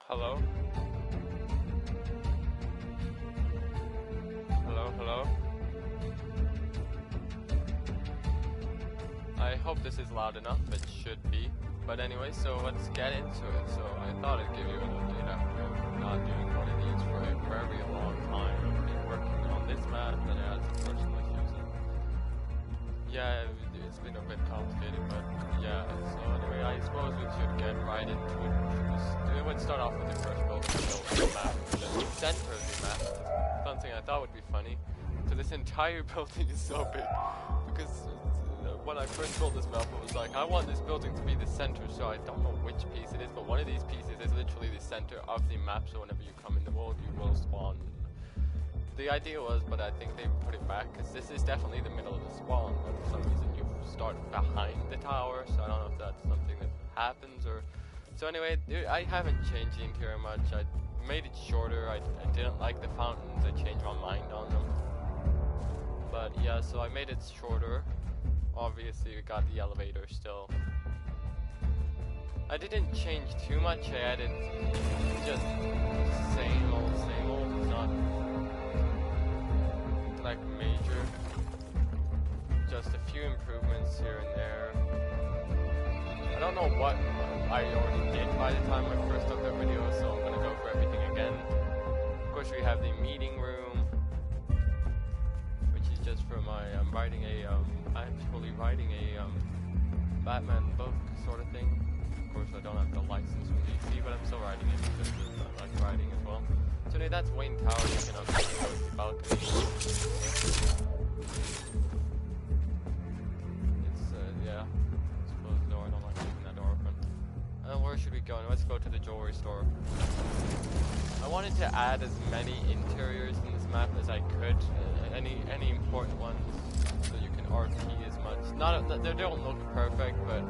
Hello? Hello, hello? I hope this is loud enough, it should be. But anyway, so let's get into it. So I thought I'd give you an update after not doing one of these for a very long time. I've been working on this map and I had some personal issues. Yeah, it's been a bit complicated, but yeah. So anyway, I suppose we should get right into it. Let's start off with the first building I built on the map, the center of the map. Something I thought would be funny. So this entire building is so big because when I first built this map, it was like, I want this building to be the center, so I don't know which piece it is, but one of these pieces is literally the center of the map, so whenever you come in the world, you will spawn. The idea was, but I think they put it back, because this is definitely the middle of the spawn, but for some reason you start behind the tower, so I don't know if that's something that happens, or... So anyway, I haven't changed the interior much. I made it shorter, I didn't like the fountains, I changed my mind on them. But yeah, so I made it shorter. Obviously, we got the elevator still. I didn't change too much. I added just same old, not like major. Just a few improvements here and there. I don't know what I already did by the time I first took that video, so I'm gonna go for everything again. Of course, we have the meeting room, which is just for my, I'm actually writing a Batman book sort of thing. Of course, I don't have the license from DC, but I'm still writing it because I like writing as well. So anyway, that's Wayne Tower. You can upgrade the balcony. It's yeah. Close the door. I don't like leaving that door open. Where should we go? Let's go to the jewelry store. I wanted to add as many interiors in this map as I could. Any important ones, so you can RP as much. They don't look perfect, but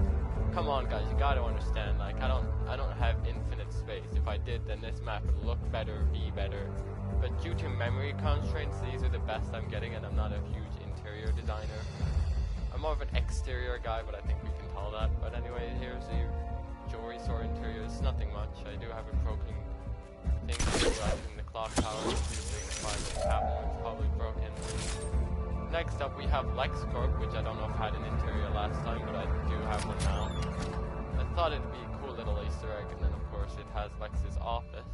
come on, guys, you gotta understand. Like, I don't have infinite space. If I did, then this map would look better, be better. But due to memory constraints, these are the best I'm getting, and I'm not a huge interior designer. I'm more of an exterior guy, but I think we can tell that. But anyway, here's the jewelry store interior. It's nothing much. I do have a broken thing in the clock tower. The Catwoman's probably broken. Next up, we have LexCorp, which I don't know if had an interior last time, but I do have one now. I thought it'd be a cool little Easter egg, and then of course it has Lex's office,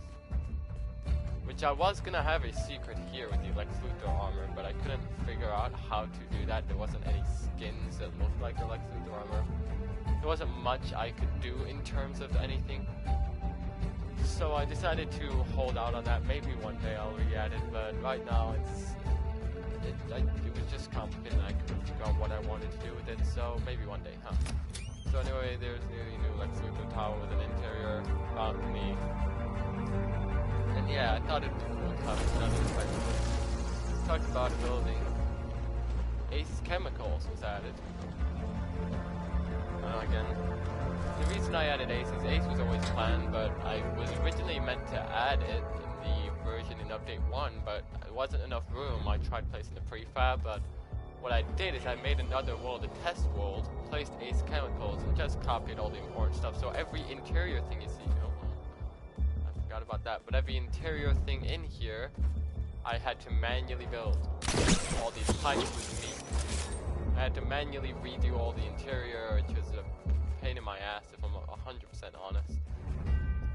which I was gonna have a secret here with the Lex Luthor armor, but I couldn't figure out how to do that. There wasn't any skins that looked like the Lex Luthor armor. There wasn't much I could do in terms of anything. So I decided to hold out on that. Maybe one day I'll re-add it, but right now it was just complicated and I couldn't figure out what I wanted to do with it, so maybe one day, huh? So anyway, there's the new Lex Luthor tower with an interior balcony. And yeah, I thought it'd be cool to have another type of it. Let's talk about building. Ace Chemicals was added. Again, the reason I added Ace is Ace was always planned, but I was originally meant to add it in the version in Update 1, but there wasn't enough room. I tried placing the prefab, but what I did is I made another world, a test world, placed Ace Chemicals, and just copied all the important stuff. So every interior thing you see, I forgot about that, but every interior thing in here, I had to manually build. All these pipes with me. I had to manually redo all the interior, which was a pain in my ass if I'm 100% honest.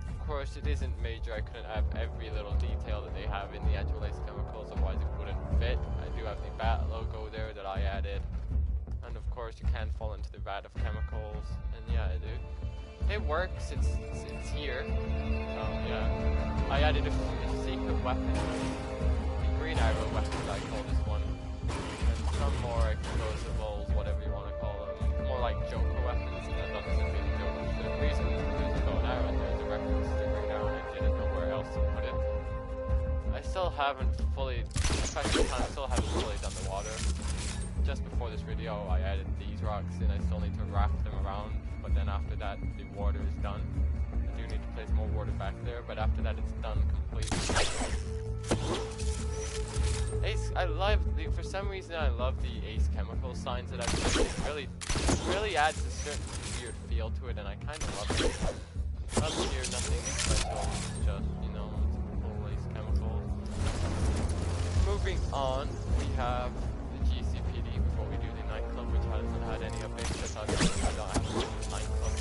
Of course, it isn't major. I couldn't have every little detail that they have in the actual Ace Chemicals, otherwise it wouldn't fit. I do have the Bat logo there that I added. And of course, you can't fall into the vat of chemicals. And yeah, it works. It's here. Yeah. I added a secret weapon. The green arrow weapon, I call this one. Some more explosibles, whatever you want to call them. More like Joker weapons, and then not simply the Joker. The reason there's a bow and arrow and there's a reference to Green Arrow, and I didn't know where else to put it. I still haven't fully, especially I still haven't fully done the water. Just before this video, I added these rocks in. I still need to wrap them around, but then after that, the water is done. I do need to place more water back there, but after that, it's done completely. Ace, for some reason I love the Ace Chemical signs that I've put. It really adds a certain weird feel to it, and I kind of love it. Up here, nothing special, just, you know, full waste chemicals. Moving on, we have the GCPD before we do the nightclub, which hasn't had any updates because I don't have the nightclub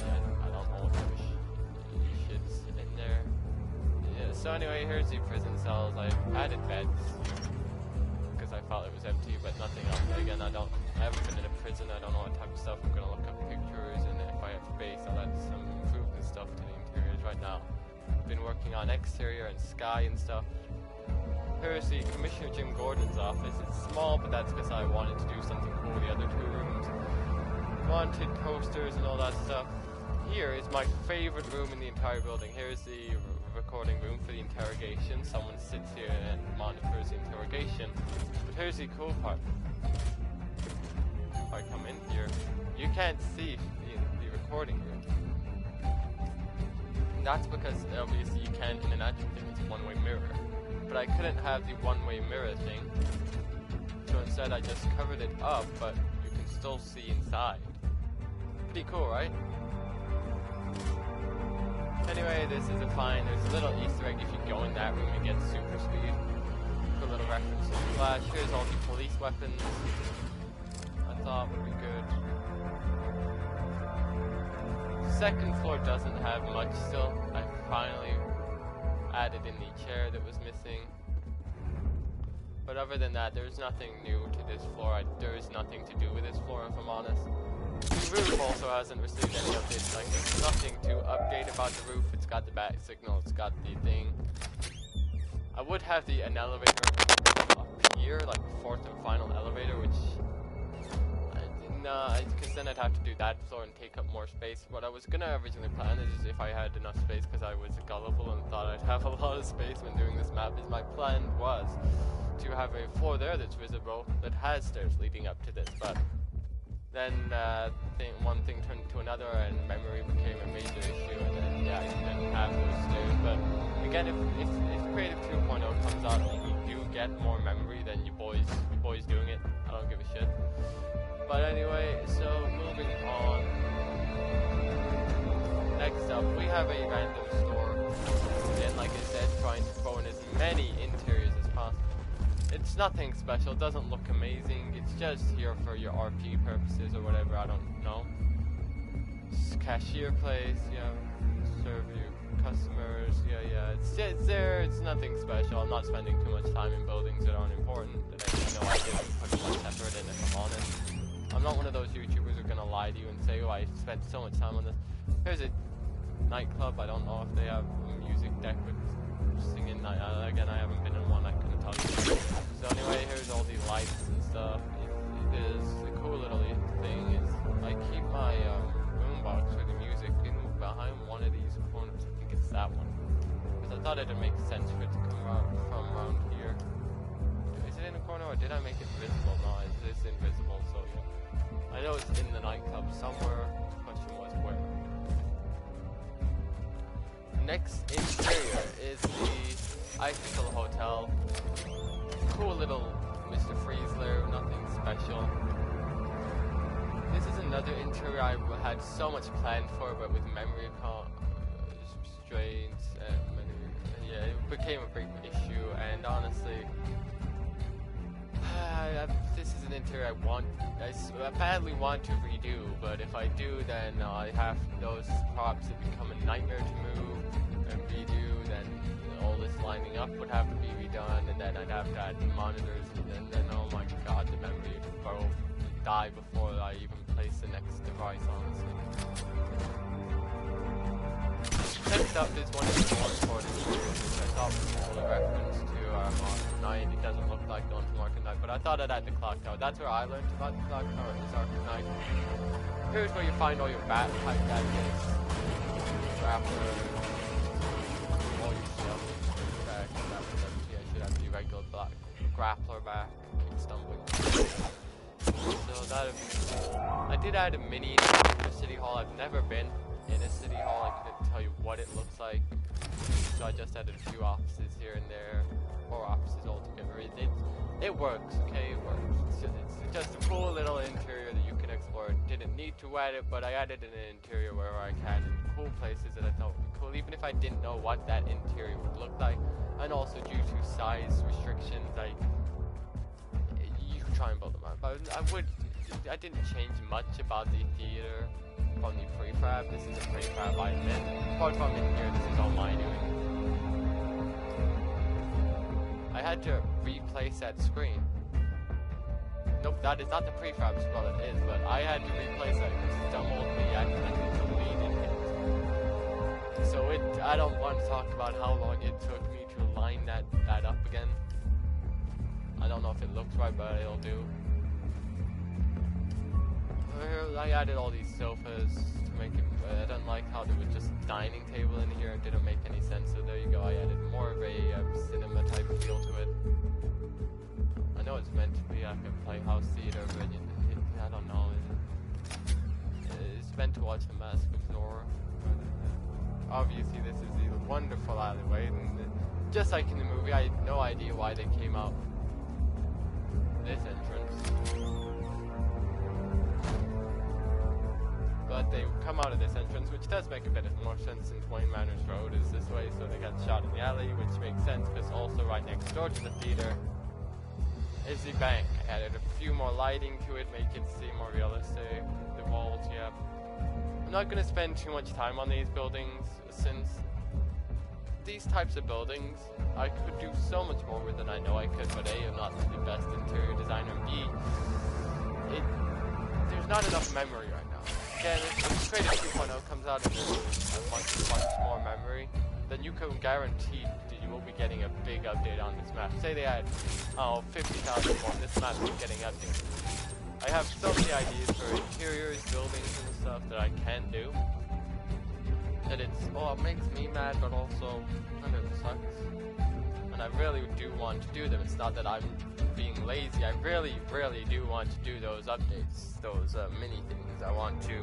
yet. I don't know what kind of shit's in there. Yeah, so anyway, here's the prison cells. I've added beds because I thought it was empty, but nothing else. Again, I haven't been in a prison. I don't know what type of stuff. I'm gonna look up pictures, and if I have space, I'll add some improvement stuff to the interiors right now. I've been working on exterior and sky and stuff. Here's the Commissioner Jim Gordon's office. It's small, but that's because I wanted to do something cool with the other two rooms. Wanted posters and all that stuff. Here is my favorite room in the entire building. Here's the recording room for the interrogation. Someone sits here and monitors the interrogation. But here's the cool part. If I come in here, you can't see the recording room. And that's because obviously you can't in an actual thing. It's a one-way mirror. But I couldn't have the one-way mirror thing, so instead I just covered it up, but you can still see inside. Pretty cool, right? Anyway, this is a fine. There's a little Easter egg if you go in that room and get super speed. A little reference to Flash. Here's all the police weapons. I thought would be good. Second floor doesn't have much still. I finally added in the chair that was missing, but other than that, there's nothing new to this floor. There is nothing to do with this floor, if I'm honest. The roof also hasn't received any updates. Like, there's nothing to update about the roof. It's got the bat signal, it's got the thing. I would have an elevator up here, like the fourth and final elevator, which because then I'd have to do that floor and take up more space. What I was gonna originally plan is if I had enough space, because I was gullible and thought I'd have a lot of space when doing this map, is my plan was to have a floor there that's visible that has stairs leading up to this, but then one thing turned to another and memory became a major issue, and then yeah, I didn't have those stairs. But again, if Creative 2.0 comes out and you do get more memory, then you boys doing it. I don't give a shit. But anyway, so moving on. Next up, we have a random store. Again, like I said, trying to throw in as many interiors as possible. It's nothing special, it doesn't look amazing. It's just here for your RP purposes or whatever, I don't know. It's cashier place, yeah. Serve your customers, yeah. It's there, it's nothing special. I'm not spending too much time in buildings that aren't important. That I didn't put much effort in, if I'm honest. I'm not one of those YouTubers who are gonna lie to you and say, oh, I spent so much time on this. Here's a nightclub. I don't know if they have a music deck with singing night. Again, I haven't been in one. I couldn't tell you. So anyway, here's all the lights and stuff. It is a cool little thing. Is I keep my boombox with the music in behind one of these corners. I think it's that one. Because I thought it'd make sense for it to come out from around here. Is it in the corner or did I make it visible? No, it's invisible. So yeah. I know it's in the nightclub somewhere. The question was where. Next interior is the Icicle Hotel. Cool little Mr. Freeze-lair, nothing special. This is another interior I had so much planned for, but with memory strains, yeah, it became a big issue, and honestly, this is an interior I badly want to redo, but if I do, then I have those props that become a nightmare to move and redo, then all this lining up would have to be redone, and then I'd have to add the monitors, and then oh my god, the memory would die before I even place the next device, honestly. Next up is one of the more important interiors, which I thought was a reference to Arkham Knight. It doesn't look like going from Arkham Knight, but I thought I'd add the clock tower. That's where I learned about the clock tower, is Arkham Knight. Here's where you find all your bat type gadgets, grappler, all your stuff. Back, that was empty. I should have the regular black grappler back, keep stumbling. So that'd be cool. I did add a mini to City Hall. I've never been in a City Hall. I couldn't tell you what it looks like. So I just added a few offices here and there, 4 offices altogether. It works, okay, it works. It's just a cool little interior that you can explore. It didn't need to to add it, but I added an interior where I can in cool places that I thought would be cool, even if I didn't know what that interior would look like. And also due to size restrictions, you could try and build them out. But I didn't change much about the theater from the prefab. This is a prefab, I admit. Apart from in here, this is all my doing. I had to replace that screen. Nope, that is not the prefab. Well, it is, but I had to replace that because someone me accidentally deleted it. So I don't want to talk about how long it took me to line that up again. I don't know if it looks right, but it'll do. I added all these sofas to make it. I don't like how there was just a dining table in here. It didn't make any sense. So there you go. I added more of a cinema type feel to it. I know it's meant to be like a playhouse theater, but I don't know. It's meant to watch The Mask of Zorro. Obviously, this is a wonderful alleyway, and just like in the movie, I had no idea why they came out this entrance. But they come out of this entrance, which does make a bit more sense since Wayne Manor's Road is this way, so they got shot in the alley, which makes sense because also right next door to the theater is the bank. I added a few more lighting to it, make it seem more realistic. The walls, yeah. I'm not going to spend too much time on these buildings, since these types of buildings, I could do so much more with than I know I could, but A, I'm not the best interior designer, and B, there's not enough memory right now. Again, if Creative 2.0 comes out and there's a much more memory, then you can guarantee that you will be getting a big update on this map. Say they had 50,000 more, this map is getting updated. I have so many ideas for interiors, buildings, and stuff that I can do. And it makes me mad, but also kind of sucks. And I really do want to do them. It's not that I'm being lazy. I really do want to do those updates, those mini things. I want to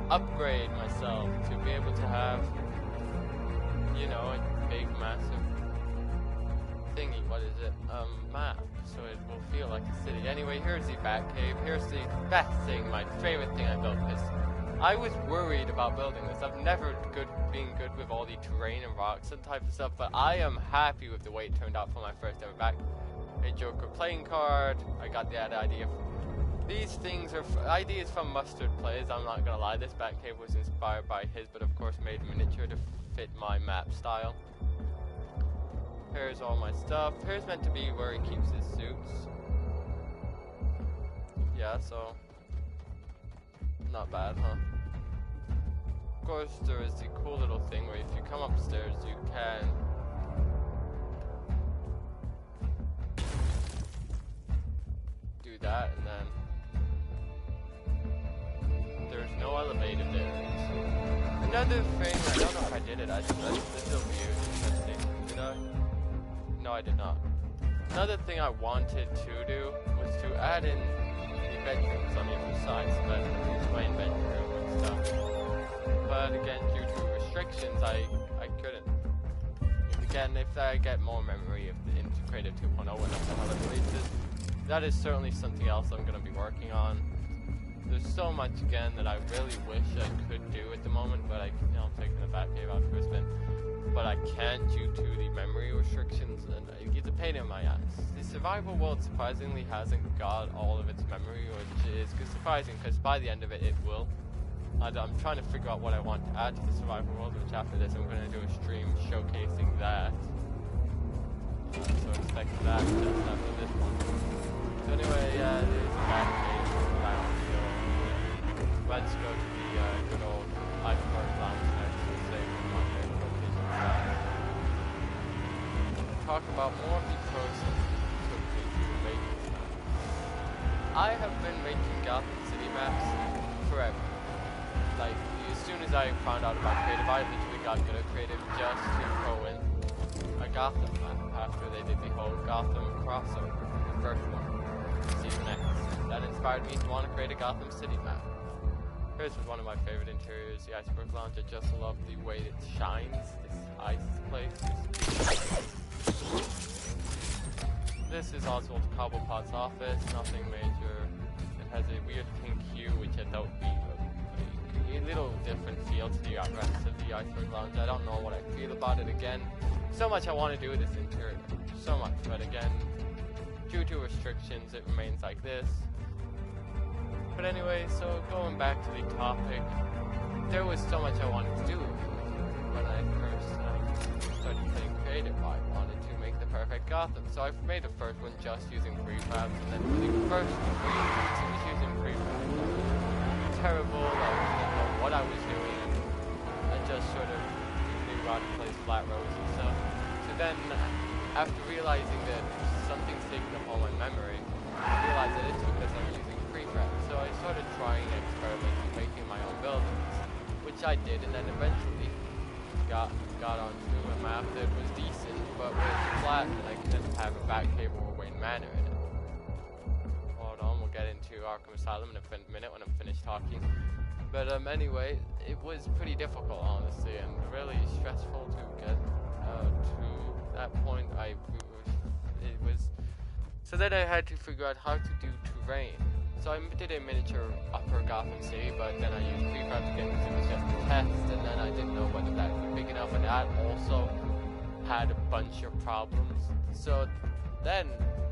upgrade myself to be able to have, you know, a big, massive thingy. What is it? Map. So it will feel like a city. Anyway, here's the Batcave. Here's the best thing, my favorite thing I built. Because I was worried about building this. I've never been good with all the terrain and rocks and type of stuff, but I am happy with the way it turned out for my first ever back. A Joker playing card. I got that idea. These things are ideas from Mustard Plays. I'm not gonna lie, this Batcave was inspired by his, but of course made miniature to fit my map style. Here's all my stuff. Here's meant to be where he keeps his suits. Yeah, so not bad, huh? Of course, there is the cool little thing where if you come upstairs, you can do that, and then there's no elevator there. Another thing, I don't know if I did it, this will be interesting. Did I? No, I did not. Another thing I wanted to do was to add in the bedrooms on either side, so that it's my bedroom and stuff. But again, due to restrictions, I couldn't. Again, if I get more memory of the Creative 2.0 when the hell it releases, that is certainly something else I'm going to be working on. There's so much again that I really wish I could do at the moment, but I'm taking the Batcave out for a spin. But I can't due to the memory restrictions, and it's a pain in my ass. The survival world surprisingly hasn't got all of its memory, which is surprising, because by the end of it, it will. I'm trying to figure out what I want to add to the survival world, which after this I'm going to do a stream showcasing that. So expect that just after this one. So anyway, there's a Batcave, battlefield. Let's go to the good old Iceberg Lounge next to save my favorite location. Talk about more of the process that took me to making this map. I have been making Gotham City maps forever. Like, as soon as I found out about Creative, I literally got good at Creative just to throw in a Gotham map after they did the whole Gotham crossover, the first one, Season X. That inspired me to want to create a Gotham City map. Here's one of my favorite interiors, the Iceberg Lounge. I just love the way it shines, this ice place. This is Oswald Cobblepot's office, nothing major. It has a weird pink hue which I thought would be a little different feel to the rest of the Iceberg Lounge. I don't know what I feel about it again. So much I want to do with this interior, so much, but again, due to restrictions, it remains like this. But anyway, so going back to the topic, there was so much I wanted to do when I first started playing creative. I wanted to make the perfect Gotham, so I made the first one just using prefabs, and then for the first 3 weeks it was using prefabs. Terrible, I didn't know what I was doing. I just sort of knew how to place flat rows and stuff. So then, after realizing that something's taking up all my memory, I realized that it's because I'm using prefabs. So I started trying experiments making my own buildings, which I did, and then eventually got onto a map that was decent, but was flat, and I could have a Batcave or Wayne Manor in it. Hold on, we'll get into Arkham Asylum in a minute when I'm finished talking. But anyway, it was pretty difficult, honestly, and really stressful to get to that point. It was so then I had to figure out how to do terrain. So I did a miniature upper Gotham City, but then I used prefabs again because it was just a test, and then I didn't know whether that would be big enough, and that also had a bunch of problems. So then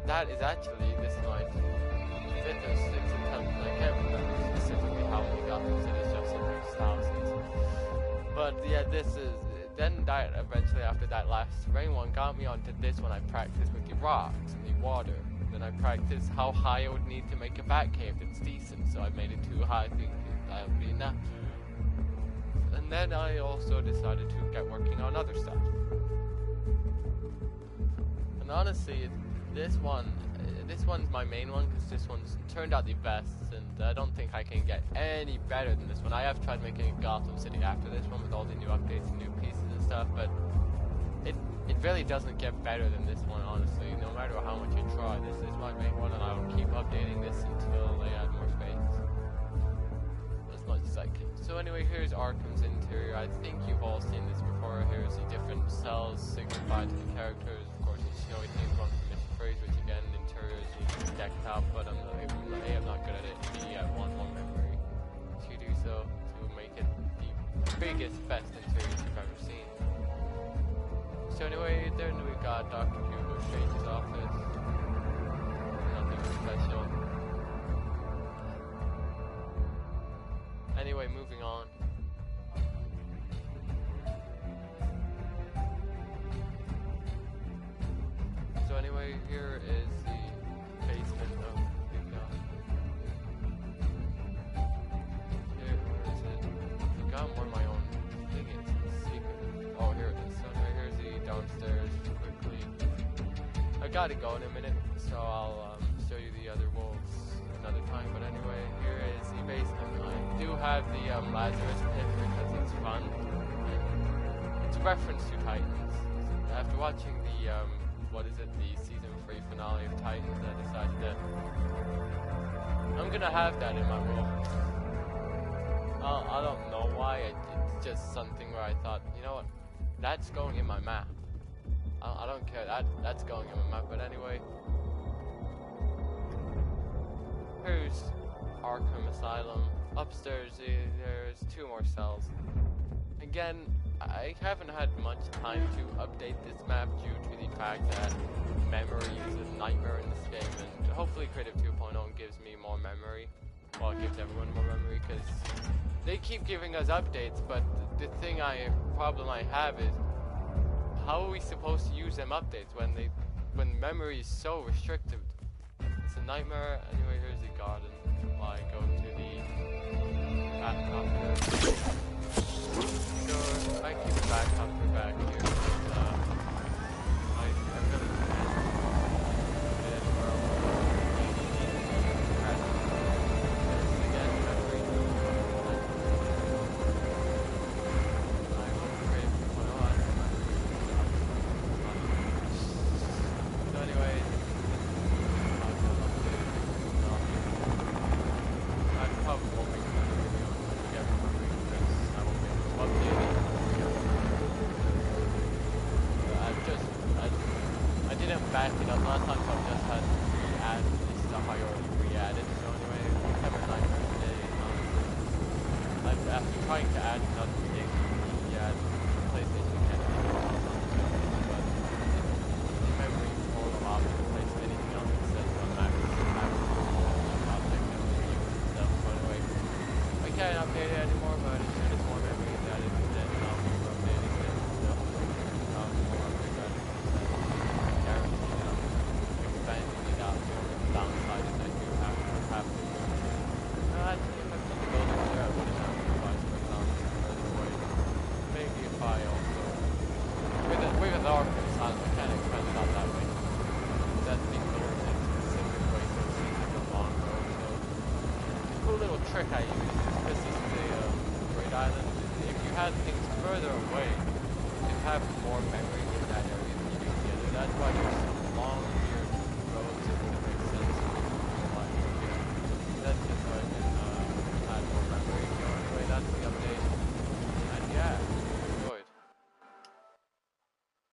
that is actually this is my 5th or 6th attempt, and I can't remember specifically how many Gotham Cities, just in those thousands. But yeah, this is then that eventually after that last terrain one got me onto this one. I practiced with the rocks and the water. Then I practiced how high I would need to make a Batcave that's decent, so I made it too high, thinking that would be enough. And then I also decided to get working on other stuff. And honestly, this one's my main one, because this one's turned out the best, and I don't think I can get any better than this one. I have tried making a Gotham City after this one with all the new updates and new pieces and stuff, but it really doesn't get better than this one, honestly. No matter how much you try, this is my main one, and I will keep updating this until they add more space. As much as I can. So anyway, here's Arkham's interior. I think you've all seen this before. Here's the different cells signified to the characters. Of course, it's snowy themes going from Mr. Freeze, which again, interiors you decked out, but I'm not good at it. I want more memory to do so, to make it the biggest, best interiors you've ever seen. So anyway, then we got Dr. Hugo Strange's office. Nothing special. Anyway, moving on. So anyway, here is the basement of the Here, where is it? I forgot where my own thing is. It's secret. Oh, here it is. So anyway, here's the downstairs quickly. I gotta go in a minute, so I'll show you the other walls another time. But anyway, here is the basement. I do have the Lazarus pit because it's fun. It's a reference to Titans. After watching the the season 3 finale of Titans, I decided that I'm gonna have that in my room. I don't know why. It's just something where I thought, you know what, that's going in my map. I don't care. That's going in my map. But anyway, here's Arkham Asylum. Upstairs, there's 2 more cells. Again, I haven't had much time to update this map due to the fact that memory is a nightmare in this game, and hopefully Creative 2.0 gives me more memory. Well, it gives everyone more memory, because they keep giving us updates, but the problem I have is, how are we supposed to use them updates when memory is so restricted? It's a nightmare. Anyway, here's the garden. While I go to the Batcave. So I keep the Batcave back here. I really trying to add another thing. Yeah, PlayStation can do it on PlayStation, but the memory won't allow me to place anything else that says on max technology and stuff. So anyway, I can't update it anymore, but as soon as more memory is added, then I'll be updating it and stuff. More updates added, guarantee that I'm expanding it out more. The downside is I do have to. Actually, if I put the building here, I wouldn't have to buy Iceberg Lounge further away. Maybe if I also... With an Arkham Asylum, I can't expand it out that way. That's being built in a specific way, so it seems like a long road. So, the cool little trick I use is, this is the Great Island. If you had things further away, you can have more memory in that area than you do the other. That's why there's some long, weird